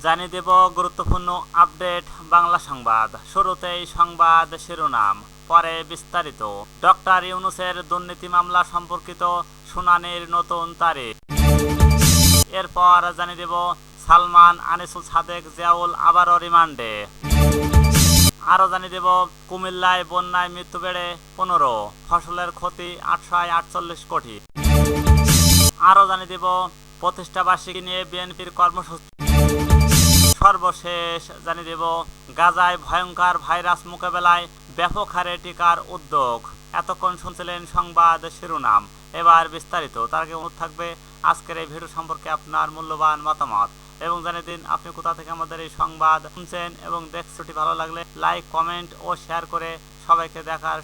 জানিয়ে দেব গুরুত্বপূর্ণ আপডেট বাংলা সংবাদ। শুরুতেই সংবাদ শিরোনাম, পরে বিস্তারিত। ডক্টর ইউনূসের দুর্নীতি মামলা সম্পর্কিত শুনানির নতুন তারিখ। এরপর জানিয়ে দেব সালমান, আনিসুল, সাদেক, জিয়াউল আবারও রিমান্ডে। আরও জানিয়ে দেব কুমিল্লায় বন্যায় মৃত্যু বেড়ে 15, ফসলের ক্ষতি 848 কোটি। আরও জানিয়ে দেব প্রতিষ্ঠাবার্ষিকী নিয়ে বিএনপির কর্মসূচি। সর্বশেষ জানিয়ে দেব গাজায় ভয়ঙ্কর ভাইরাস মোকাবেলায় ব্যাপক হারে টিকার উদ্যোগ। এতক্ষণ শুনছিলেন সংবাদ শিরোনাম, এবার বিস্তারিত। তার আগে অনুরোধ থাকবে আজকের এই ভিডিও সম্পর্কে আপনার মূল্যবান মতামত এবং জানিয়ে দিন আপনি কোথা থেকে আমাদের এই সংবাদ শুনছেন এবং দেখছেন। ভালো লাগলে লাইক, কমেন্ট ও শেয়ার করে সবাইকে দেখার।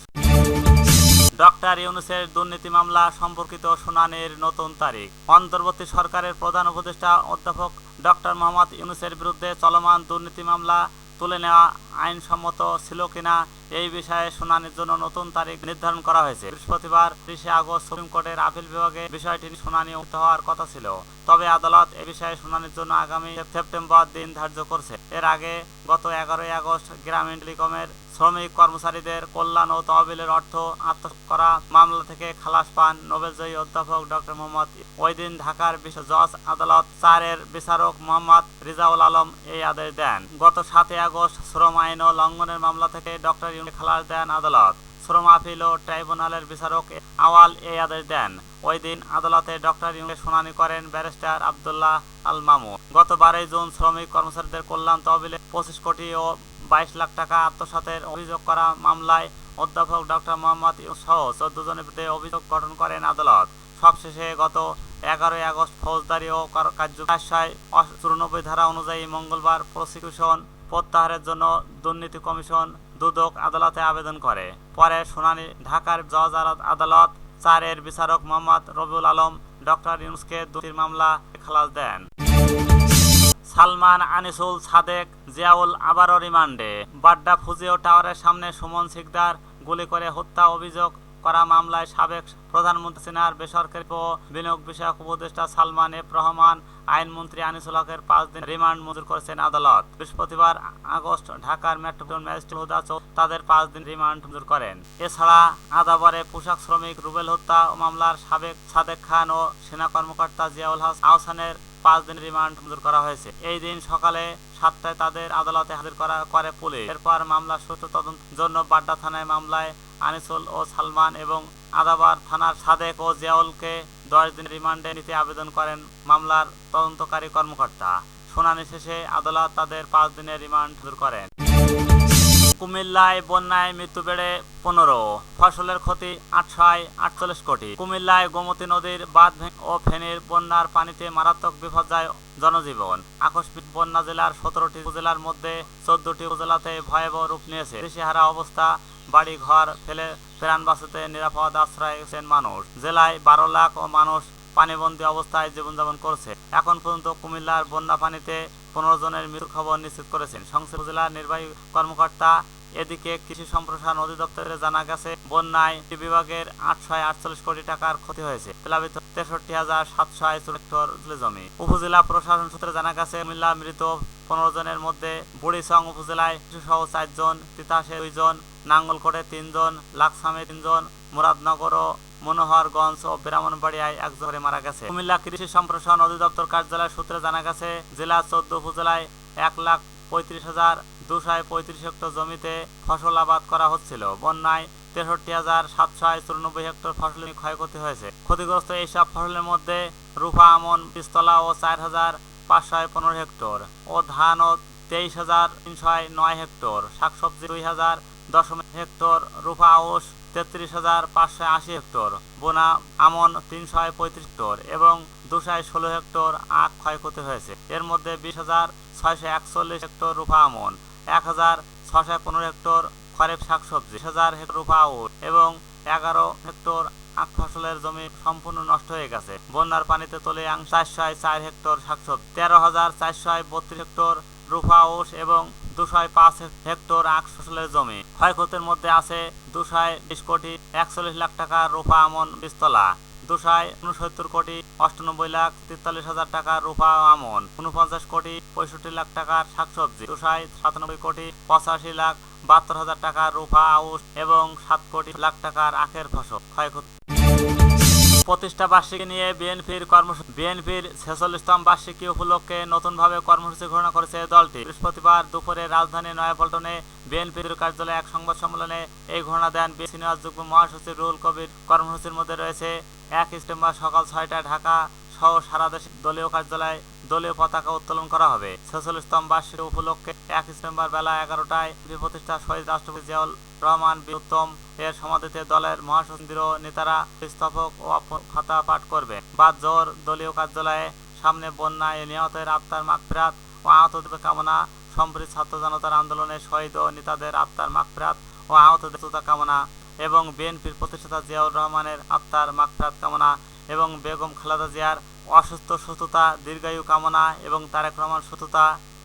ডক্টর ইউনূসের দুর্নীতি মামলা সম্পর্কিত শুনানির নতুন তারিখ। অন্তর্বর্তী সরকারের প্রধান উপদেষ্টা অধ্যাপক ডক্টর মোহাম্মদ ইউনূসের বিরুদ্ধে চলমান দুর্নীতি মামলা তুলে নেওয়া আইনসম্মত ছিল কিনা এই বিষয়ে শুনানির জন্য নতুন তারিখ নির্ধারণ করা হয়েছে। বৃহস্পতিবার 30 আগস্ট সুপ্রিম কোর্টের আপিল বিভাগে বিষয়টি শুনানি হওয়ার কথা ছিল, তবে আদালত এ বিষয়ে শুনানির জন্য আগামী সেপ্টেম্বর দিন ধার্য করছে। এর আগে গত 11 আগস্ট গ্রামীণ টেলিকমের শ্রমিক কর্মচারীদের কল্যাণ ও তহবিলের অর্থ আত্মসাৎ করা মামলা থেকে খালাস পান নোবেলজয়ী অধ্যাপক ডক্টর মোহাম্মদ। ওই দিন ঢাকার বিশেষ জজ আদালত 4-এর বিচারক মোহাম্মদ রিজাউল আলম এই আদেশ দেন। গত 7 আগস্ট শ্রম আইন ও লঙ্ঘনের মামলা থেকে ডক্টর ইউনূসকে খালাস দেন আদালত। শ্রম আপিল ও ট্রাইব্যুনালের বিচারক আওয়াল এই আদেশ দেন। ওই দিন আদালতে ডক্টর ইউনূসের শুনানি করেন ব্যারিস্টার আব্দুল্লাহ আল মামুন। গত 12 জুন শ্রমিক কর্মচারীদের কল্যাণ তহবিলে 25 কোটি ও 22 লাখ টাকা আত্মসাতের অভিযোগ করা মামলায় অধ্যাপক ডক্টর মোহাম্মদ ইউনূস সহ 14 জনের বিরুদ্ধে অভিযোগ গঠন করেন আদালত। সবশেষে গত 11 আগস্ট ফৌজদারি ও কার্যবিন্যাস 94 ধারা অনুযায়ী মঙ্গলবার প্রসিকিউশন প্রত্যাহারের জন্য দুর্নীতি কমিশন দুদক আদালতে আবেদন করে। পরে শুনানি ঢাকার জজ আদালত 4-এর বিচারক মোহাম্মদ রবিউল আলম ডক্টর ইউনূসকে দুর্নীতির মামলা খালাস দেন। সালমান, আনিসুল, সাদেক, জিয়াউল আবারও রিমান্ডে। বাড্ডা ফুজিও টাওয়ারের সামনে সুমন শিকদার গুলি করে হত্যা অভিযোগ করা মামলায় সাবেক প্রধানমন্ত্রী সিনার বেসরকারি ও বিনিয়োগ বিষয়ক উপদেষ্টা সালমান এফ রহমান, আইনমন্ত্রী আনিসুল হকের 5 দিন রিমান্ড মঞ্জুর করেছেন আদালত। বৃহস্পতিবার আগস্ট ঢাকার মেট্রোপলিটন ম্যাজিস্ট্রেট হুদা তাদের 5 দিন রিমান্ড মঞ্জুর করেন। এছাড়া আদাবরে পোশাক শ্রমিক রুবেল হত্যা মামলার সাদেক খান ও সেনা কর্মকর্তা জিয়াউল আহসানের 5 দিন রিমান্ড মঞ্জুর করা হয়েছে। এই দিন সকালে 7টায় তাদের আদালতে হাজির করে পুলিশ। এরপর মামলার সুষ্ঠু তদন্তের জন্য বাড্ডা থানায় মামলায় আনিসুল ও সালমান এবং আদাবার থানার সাদেক ও জিয়াউলকে 10 দিন রিমান্ডে নিতে আবেদন করেন মামলার তদন্তকারী কর্মকর্তা। শুনানি শেষে আদালত তাদের 5 দিনের রিমান্ড মঞ্জুর করেন। কুমিল্লায় বন্যায় মৃত্যু বেড়ে 15, ফসলের ক্ষতি 848 কোটি। কুমিল্লায় গোমতী নদীর বাঁধ ও ফেনীর বন্যার পানিতে মারাত্মক বিপর্যয় জনজীবন। আকস্মিক বন্যা জেলার 17টি উপজেলার মধ্যে 14টি উপজেলাতে ভয়াবহ রূপ নিয়েছে। দিশেহারা অবস্থা, বাড়ি ঘর ফেলে প্রাণ বাঁচাতে নিরাপদ আশ্রয় গেছেন মানুষ। জেলায় 12 লাখ মানুষ পানিবন্দী অবস্থায় জীবনযাপন করছে। এখন পর্যন্ত কুমিল্লার বন্যা পানিতে 15 জনের মৃত্যুর খবর নিশ্চিত করেছেন সংশ্লিষ্ট জেলার নির্বাহী কর্মকর্তা। এদিকে কৃষি সম্প্রসারণ অধিদপ্তরে জানা গেছে বন্যায় বিভাগের 848 কোটি টাকার ক্ষতি হয়েছে। প্লাবিত 63,700 হেক্টর জমি। উপজেলা প্রশাসন সূত্রে জানা গেছে কুমিল্লা মৃত 15 জনের মধ্যে বুড়িচং উপজেলায় শিশুসহ 4 জন, তিতাসে 2 জন, নাঙ্গলকোটে 3 জন, লাকসামে 3 জন, মুরাদনগর ও মনোহরগঞ্জ ও ব্রাহ্মণবাড়িয়ায় 1 জন মারা গেছে। কুমিল্লা কৃষি সম্প্রসারণ অধিদপ্তর কার্যালয় সূত্রে জানা গেছে জেলার 14 উপজেলায় 1,35,235 হেক্টর জমিতে ফসল আবাদ করা হচ্ছিল। বন্যায় 63,794 হেক্টর ফসলের ক্ষয়ক্ষতি হয়েছে। ক্ষতিগ্রস্ত এইসব ফসলের মধ্যে রূপা, আমন, বীজতলা ও 4,515 হেক্টর ও ধান ও 23,309 হেক্টর, শাকসবজি 2,010 হেক্টর, রূপা আউশ 33,580 হেক্টর, বোনা আমন 335 হেক্টর এবং 216 হেক্টর আখ ক্ষয়ক্ষতি হয়েছে। এর মধ্যে 20,641 হেক্টর রূপা আমন, 1,615 হেক্টর খরিফ শাকসবজি, 1,000 হেক্টর রূপা আউশ এবং 11 হেক্টর আখ ফসলের জমি সম্পূর্ণ নষ্ট হয়ে গেছে। বন্যার পানিতে তলে 404 হেক্টর শাকসবজি, 13,432 হেক্টর রূপা আউশ এবং 205 হেক্টর আখ ফসলের জমি। ক্ষয়ক্ষতির মধ্যে আছে 220 কোটি 41 লাখ টাকা রূপা আমন বীজতলা, 269,98,43,43,000 টাকার রূপা আমন, 49,65,65,00,000 টাকার শাকসবজি, 297,85,82,000 টাকার রূপা আউশ এবং 7,00,00,000 টাকার আখের ফসল ক্ষয়ক্ষতি। প্রতিষ্ঠা বার্ষিকী নিয়ে বিএনপির 46তম বার্ষিকী উপলক্ষে নতুনভাবে কর্মসূচি ঘোষণা করেছে দলটি। বৃহস্পতিবার দুপুরে রাজধানীর নয়াপল্টনে বিএনপির কার্যালয়ে এক সংবাদ সম্মেলনে এই ঘোষণা দেন সিনিয়র যুগ্ম মহাসচিব রুহুল কবির। কর্মসূচির মধ্যে রয়েছে 1 সেপ্টেম্বর সকাল 6টায় ঢাকা সহ সারা দেশে দলীয় কার্যালয়ে দলীয় পতাকা উত্তোলন করা হবে। 46তম বার্ষিকী উপলক্ষে 1 সেপ্টেম্বর বেলা 11টায় প্রতিষ্ঠা শহীদ রাষ্ট্রপতি জিয়াউর রহমান উত্তম এর সমাধিতে দলের মহাসচিব নেতারা স্থপক ও খাতা পাঠ করবে। বাদ জোহর দলীয় কার্যালয়ে সামনে বন্যায় নিহতের আত্মার মাগফিরাত ও আহতদের কামনা, সম্প্রীতি ছাত্র জনতার আন্দোলনে শহীদ ও নেতাদের আত্মার মাগফিরাত ও আহতদের সুস্থতা কামনা এবং বিএনপির প্রতিষ্ঠাতা জিয়াউর রহমানের আত্মার মাগফিরাত কামনা এবং বেগম খালেদা জিয়ার সুস্থতা দীর্ঘায়ু কামনা এবং তারেক রহমান সুস্থতা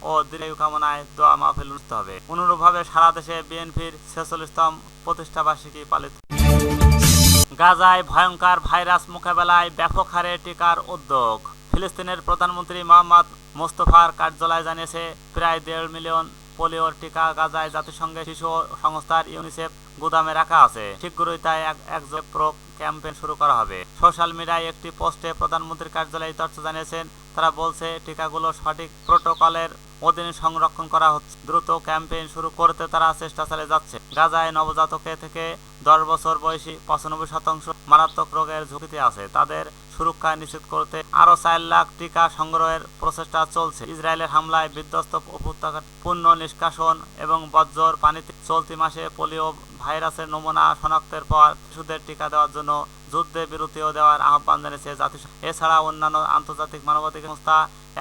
ও দীর্ঘায়ু কামনায় দোয়া মাহফিল অনুষ্ঠিত হবে। অনুরূপভাবে সারা দেশে বিএনপির 46তম প্রতিষ্ঠা বার্ষিকী পালিত। গাজায় ভয়ঙ্কর ভাইরাস মোকাবেলায় ব্যাপক হারে টিকার উদ্যোগ। ফিলিস্তিনের প্রধানমন্ত্রী মোহাম্মদ মোস্তফার কার্যালয় জানিয়েছে প্রায় 1.5 মিলিয়ন পোলিওর টিকা গাজায় জাতিসংঘের শিশু সংস্থার ইউনিসেফ গুদামে রাখা আছে। শীঘ্রই তাই একযোগে প্রো ক্যাম্পেইন শুরু করা হবে। সোশ্যাল মিডিয়ায় একটি পোস্টে প্রধানমন্ত্রীর কার্যালয়ে তথ্য জানিয়েছেন। তারা বলছে টিকাগুলো সঠিক প্রোটোকলের অধীনে সংরক্ষণ করা হচ্ছে। দ্রুত ক্যাম্পেইন শুরু করতে তারা চেষ্টা চালিয়ে যাচ্ছে। গাজায় নবজাতকের থেকে 10 বছর বয়সী 95% মারাত্মক রোগের ঝুঁকিতে আছে। তাদের সুরক্ষা নিশ্চিত করতে আরও 4 লাখ টিকা সংগ্রহের প্রচেষ্টা চলছে। ইসরায়েলের হামলায় বিধ্বস্ত উপত্যকা পূর্ণ নিষ্কাশন এবং বজ্র পানিতে চলতি মাসে পোলিও ভাইরাসের নমুনা শনাক্তের পর শিশুদের টিকা দেওয়ার জন্য যুদ্ধে বিরতিও দেওয়ার আহ্বান জানিয়েছে জাতিসংঘ। এছাড়া অন্যান্য আন্তর্জাতিক মানবাধিকার সংস্থা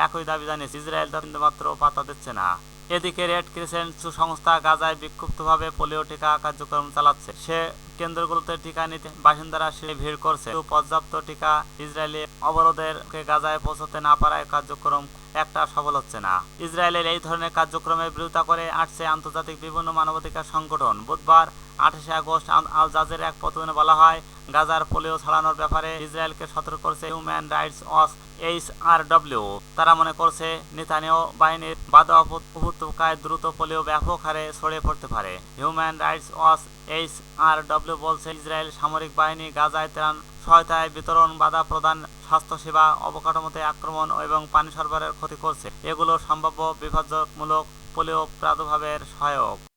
একই দাবি জানিয়েছে। ইসরায়েল মাত্র পাত্তা দিচ্ছে না। এদিকে রেড ক্রিসেন্ট সংস্থা গাজায় বিক্ষুব্ধভাবে পোলিও টিকা কার্যক্রম চালাচ্ছে। সে কেন্দ্রগুলোতে টিকা নিতে বাসিন্দারা ভিড় করছে। পর্যাপ্ত টিকা ইসরায়েলি অবরোধের গাজায় পৌঁছতে না পারায় কার্যক্রম একটা সফল হচ্ছে না। ইসরায়েলের এই ধরনের কার্যক্রমের বিরোধিতা করে আসছে আন্তর্জাতিক বিভিন্ন মানবাধিকার সংগঠন। বুধবার 28 আগস্ট আল জাজিরার এক প্রতিবেদনে বলা হয়, গাজার পোলিও ছড়ানোর ব্যাপারে ইসরায়েলকে সতর্ক করেছে হিউম্যান রাইটস ওয়াচ HRW। তারা মনে করছে নেতানিয়াহু বাহিনীর বাধা উপত্যকায় দ্রুত পোলিও ব্যাপক হারে ছড়িয়ে পড়তে পারে। হিউম্যান রাইটস ওয়াচ HRW বলছে ইসরায়েল সামরিক বাহিনী গাজায় ত্রাণ সহায়তায় বিতরণ, বাধা প্রদান, স্বাস্থ্যসেবা অবকাঠামোতে আক্রমণ এবং পানি সরবরাহের ক্ষতি করছে। এগুলো সম্ভাব্য বিভাজকমূলক পোলিও প্রাদুর্ভাবের সহায়ক।